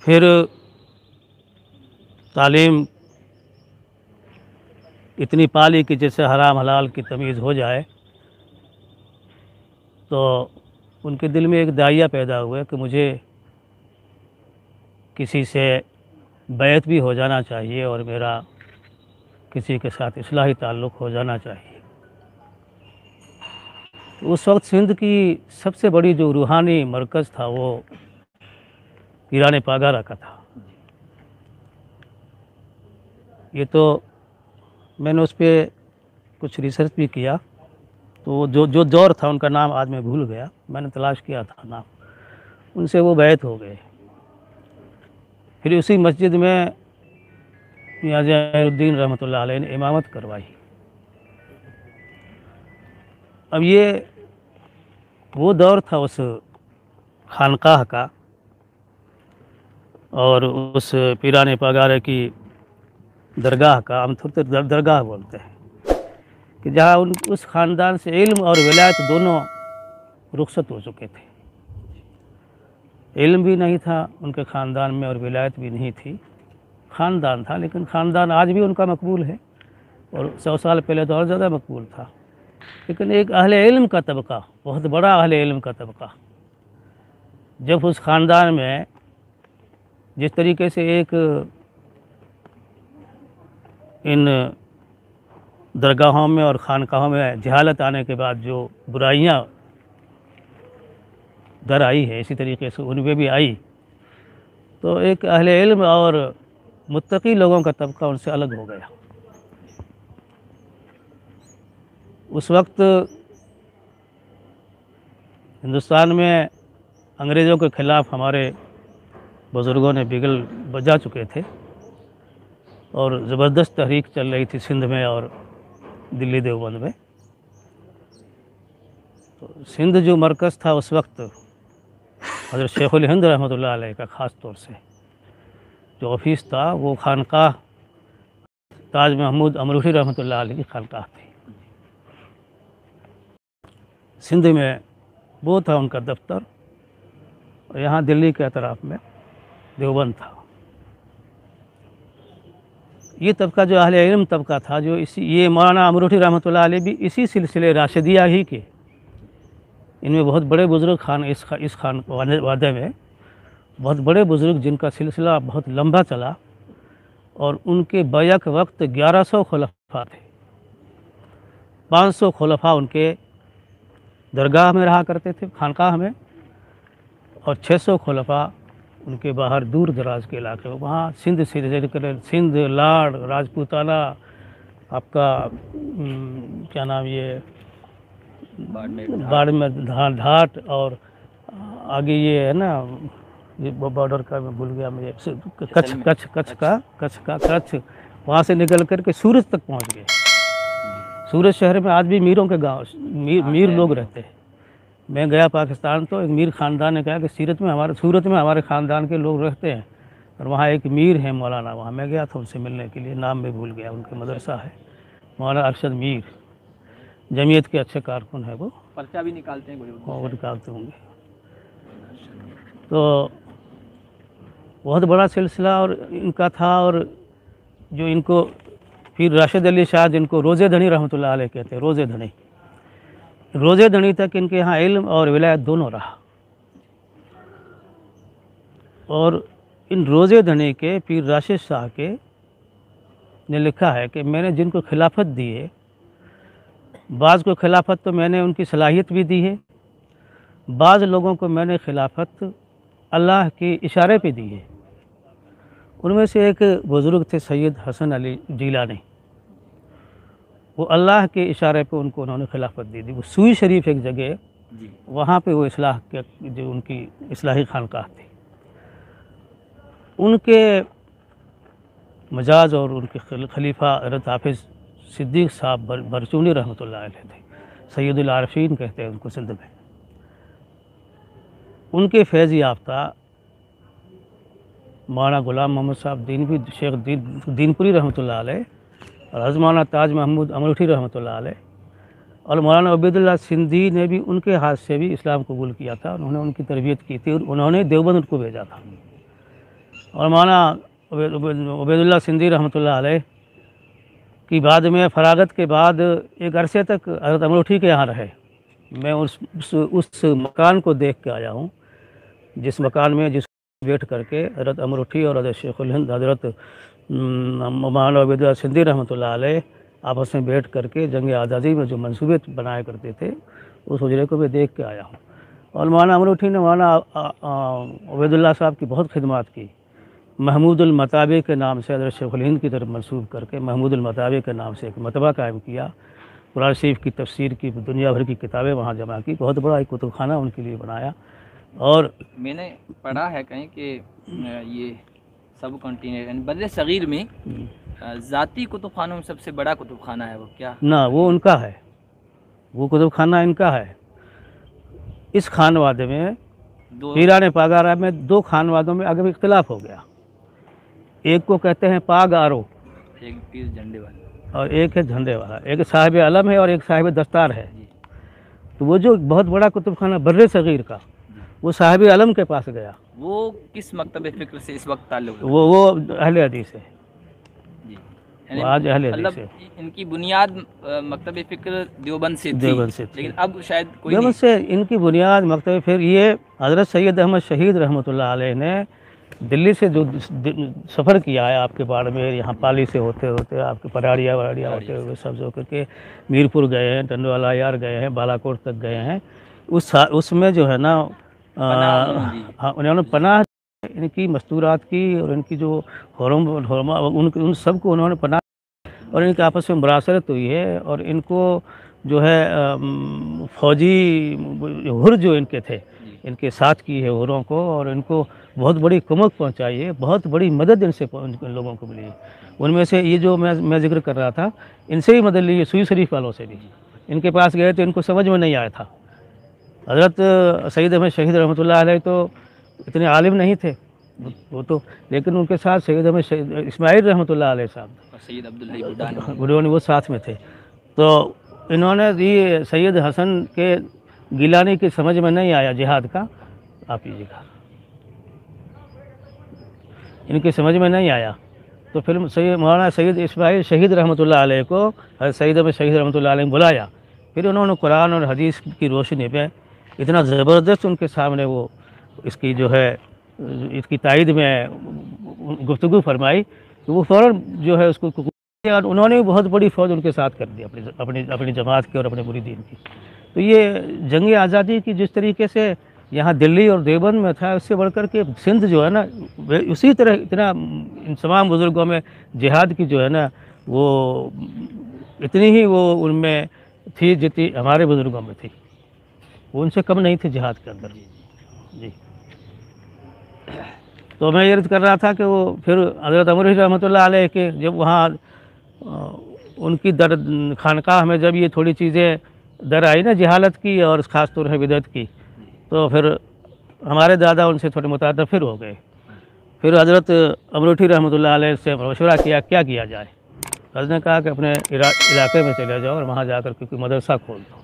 फिर तालीम इतनी पाली कि जैसे हराम हलाल की तमीज़ हो जाए, तो उनके दिल में एक दाइया पैदा हुआ कि मुझे किसी से बैत भी हो जाना चाहिए और मेरा किसी के साथ इस्लाही ताल्लुक़ हो जाना चाहिए। तो उस वक्त सिंध की सबसे बड़ी जो रूहानी मरकज़ था वो पीराने पागारा का था। ये तो मैंने उस पर कुछ रिसर्च भी किया, तो जो दौर था उनका नाम आज मैं भूल गया, मैंने तलाश किया था नाम, उनसे वो बैत हो गए। फिर उसी मस्जिद में मियां ज़ैनुद्दीन रहमतुल्लाह अलैह ने इमामत करवाई। अब ये वो दौर था उस खानकाह का और उस पीराने पगारे की दरगाह का, हम थोड़ी दरगाह बोलते हैं, कि जहाँ उस ख़ानदान से इल्म और विलायत दोनों रुखसत हो चुके थे। इल्म भी नहीं था उनके ख़ानदान में और विलायत भी नहीं थी। ख़ानदान था, लेकिन ख़ानदान आज भी उनका मकबूल है और 100 साल पहले तो और ज़्यादा मकबूल था। लेकिन एक अहले इल्म का तबका, बहुत बड़ा अहले इल्म का तबका, जब उस ख़ानदान में जिस तरीके से एक इन दरगाहों में और खानकाहों में जहालत आने के बाद जो बुराइयां दर आई है, इसी तरीके से उनमें भी आई, तो एक अहले इल्म और मुत्तकी लोगों का तबका उनसे अलग हो गया। उस वक्त हिंदुस्तान में अंग्रेज़ों के ख़िलाफ़ हमारे बुज़ुर्गों ने बिगल बजा चुके थे और ज़बरदस्त तहरीक चल रही थी सिंध में और दिल्ली देवबंद में। तो सिंध जो मरकज़ था उस वक्त हज़रत शेखुल हिंद रहमतुल्लाह अलैह का ख़ास तौर से जो ऑफिस था, वो खानकाह ताज महमूद अमरूही रहमतुल्लाह अलैह की खानकाह थी। सिंध में वो था उनका दफ्तर, और यहाँ दिल्ली के अतराफ़ में देवबंद था। ये तबका जो अहले इल्म तबका था, जो ये मौलाना अमरूही रहमतुल्लाह अलैह भी इसी सिलसिले राशिदिया ही के, इनमें बहुत बड़े बुज़ुर्ग इस खान वादे में बहुत बड़े बुज़ुर्ग जिनका सिलसिला बहुत लंबा चला, और उनके बैक वक्त 1100 खुलफा थे। 500 खुलफा उनके दरगाह में रहा करते थे, खानकाह में, और 600 खुलफा उनके बाहर दूर दराज के इलाके में, वहाँ सिंध, लाड़, राजपूताना, आपका क्या नाम, ये बाड़मेर ढाट, और आगे ये है ना, ये बॉर्डर का मैं भूल गया, मुझे कच्छ, वहाँ से निकल कर के सूरत तक पहुँच गए। सूरत शहर में आज भी मीरों के गांव, मीर लोग रहते हैं। मैं गया पाकिस्तान, तो एक मीर ख़ानदान ने कहा कि सूरत में हमारे ख़ानदान के लोग रहते हैं, और वहाँ एक मीर है मौलाना, वहाँ मैं गया था उनसे मिलने के लिए, नाम मैं भूल गया, उनके मदरसा है, मौलाना अरशद मीर, जमीयत के अच्छे कारकुन है, वो पर्चा भी निकालते हैं, वो निकालते होंगे। तो बहुत बड़ा सिलसिला और इनका था, और जो इनको फिर राशिद अली शाह, जिनको रोज़े धनी रहमतुल्लाह अलैह कहते हैं, रोज़े धनी तक इनके यहाँ इल्म और विलायत दोनों रहा। और इन रोज़े धनी के पीर राशिद शाह के ने लिखा है कि मैंने जिनको खिलाफत दी है, बाज़ को खिलाफत तो मैंने उनकी सलाहियत भी दी है, बाज़ लोगों को मैंने खिलाफत अल्लाह के इशारे पे दी है। उनमें से एक बुज़ुर्ग थे सैयद हसन अली जीलानी, वो अल्लाह के इशारे पे उन्होंने खिलाफत दी थी। वो सूई शरीफ एक जगह, वहाँ पे वो इस्लाह के जो उनकी इस्लाही खानकाह थी, उनके मजाज और उनके खलीफा हज़रत हाफिज़ सिद्दीक़ साहब बरचूनी रहमतुल्लाह अलैह थे, सैयदुल आरिफ़ीन कहते हैं उनको सिंध में। उनके फैज़ याफ्ता मौलाना गुलाम मोहम्मद साहब शेख दीनपुरी रहमतुल्लाह अलैह, और हज़रत मौलाना ताज महमूद अमरूही रहमतुल्लाह अलैह, और मौलाना उबैदुल्लाह सिंधी ने भी उनके हाथ से भी इस्लाम कबूल किया था। उन्होंने उनकी तरबियत की थी, और उन्होंने देवबंद उनको भेजा था। और मौलाना उबैदुल्लाह सिंधी रहमतुल्लाह अलैह की बाद में फ़रागत के बाद एक अरसे तक हज़रत अमरोठी के यहाँ रहे। मैं उस मकान को देख के आया हूँ, जिस मकान में जिस बैठ करके हज़रत अमरोठी और हज़रत शेखुल हिंद हज़रत मौलाना उबैदुल्लाह सिंधी रहमतुल्लाह अलैह आपस में बैठ करके जंग आज़ादी में जो मंसूबे बनाया करते थे, उस हुजरे को मैं देख के आया हूँ। और मौलाना अमरोठी ने मौलाना उबैदुल्लाह साहब की बहुत खिदमत की। महमूदुल मताबे के नाम से हज़रत शेखुल हिंद की तरफ मंसूब करके महमूदुल मताबे के नाम से एक मतबा कायम किया। कुरान शरीफ की तफसीर की दुनिया भर की किताबें वहाँ जमा की। बहुत बड़ा एक कुतुबखाना उनके लिए बनाया। और मैंने पढ़ा है कहीं कि ये सब कॉन्टिनेंट यानी बर्रे सगीर में ज़ाती कुतुबखानों में सबसे बड़ा कुतुबखाना है वो, क्या ना वो उनका है, वो कुतुबखाना इनका है। इस खानवादे में पीराने पागारा में दो खानवादों में अगर इख्तिलाफ हो गया। एक को कहते हैं पाग आरो, एक पीर झंडे वाला, और एक है झंडे वाला। एक साहिब अलम है और एक साहिब दस्तार है। तो वो जो बहुत बड़ा कुतुबखाना बर्रे सगीर का, वो साहिब अलम के पास गया। वो किस मकतब फ़िक्र से इस वक्त ताल्लुक़ है? वो अहले हदीस है जी, वो आज अहले हदीस मतलब है। इनकी बुनियाद मकतब फ़िक्र देवबंद से थी, लेकिन अब शायद कोई देवबंद से इनकी बुनियाद मकतब फिर ये हज़रत सैयद अहमद शहीद रहमतुल्लाह अलैह ने दिल्ली से जो सफ़र किया है आपके बाड़मेर, यहाँ पाली से होते होते आपके पराड़िया वराड़िया होते हुए सब जो करके मीरपुर गए हैं, टंडवाला यार गए हैं, बालाकोट तक गए हैं। उसमें जो है ना हाँ, उन्होंने पनाह इनकी मस्तूरात की और इनकी जो उन सबको उन्होंने पनाह और इनके आपस में मुरासरत हुई है। और इनको जो है फौजी हुर जो इनके थे, इनके साथ की है हुरों को, और इनको बहुत बड़ी कुमक पहुंचाई है, बहुत बड़ी मदद इनसे इन लोगों को मिली है। उनमें से ये जो मैं जिक्र कर रहा था, इनसे ही मदद ली है, सुई शरीफ वालों से भी। इनके पास गए तो इनको समझ में नहीं आया था। हज़रत सैयद अहमद शहीद रहमतुल्लाह अलैह तो इतने आलिम नहीं थे वो तो, लेकिन उनके साथ सैयद अहमद इस्माइल रहमतुल्लाह अलैह साहब, सैयद अब्दुल्ला बुढ़ानी वो साथ में थे। तो इन्होंने ये सैयद हसन के गिलानी की समझ में नहीं आया जिहाद का, आप लीजिएगा, इनकी समझ में नहीं आया। तो फिर मौलाना सैयद इस्माइल शहीद रहमतुल्लाह अलैह को सैयद अहमद शहीद रहमतुल्लाह अलैह ने बुलाया। फिर उन्होंने कुरान और हदीस की रोशनी पे इतना ज़बरदस्त उनके सामने वो इसकी जो है इसकी तायद में गुफ्तगू फरमाई तो वो फ़ौरन जो है उसको, और उन्होंने भी बहुत बड़ी फ़ौज उनके साथ कर दी अपनी जमात की और अपने मुरीदीन की। तो ये जंग आज़ादी की जिस तरीके से यहाँ दिल्ली और देवबंद में था, उससे बढ़कर के सिंध जो है ना, उसी तरह इतना इन तमाम बुज़ुर्गों में जिहाद की जो है ना वो इतनी ही वो उनमें थी जितनी हमारे बुज़ुर्गों में थी। वो उनसे कम नहीं थे जिहाद के अंदर जी। तो मैं ये अर्ज़ कर रहा था कि वो फिर हज़रत अमरोठी रहमतुल्लाह अलैह के जब वहाँ उनकी खानकाह में जब ये थोड़ी चीज़ें दर आई ना जहालत की और ख़ास तौर से बिदअत की, तो फिर हमारे दादा उनसे थोड़े मुतादफ़िर हो गए। फिर हज़रत अमरोठी रहमतुल्लाह अलैह से मशवरा किया क्या किया जाए। हज़रत ने कहा कि अपने इलाके में चले जाओ और वहाँ जाकर के कोई मदरसा खोल दो।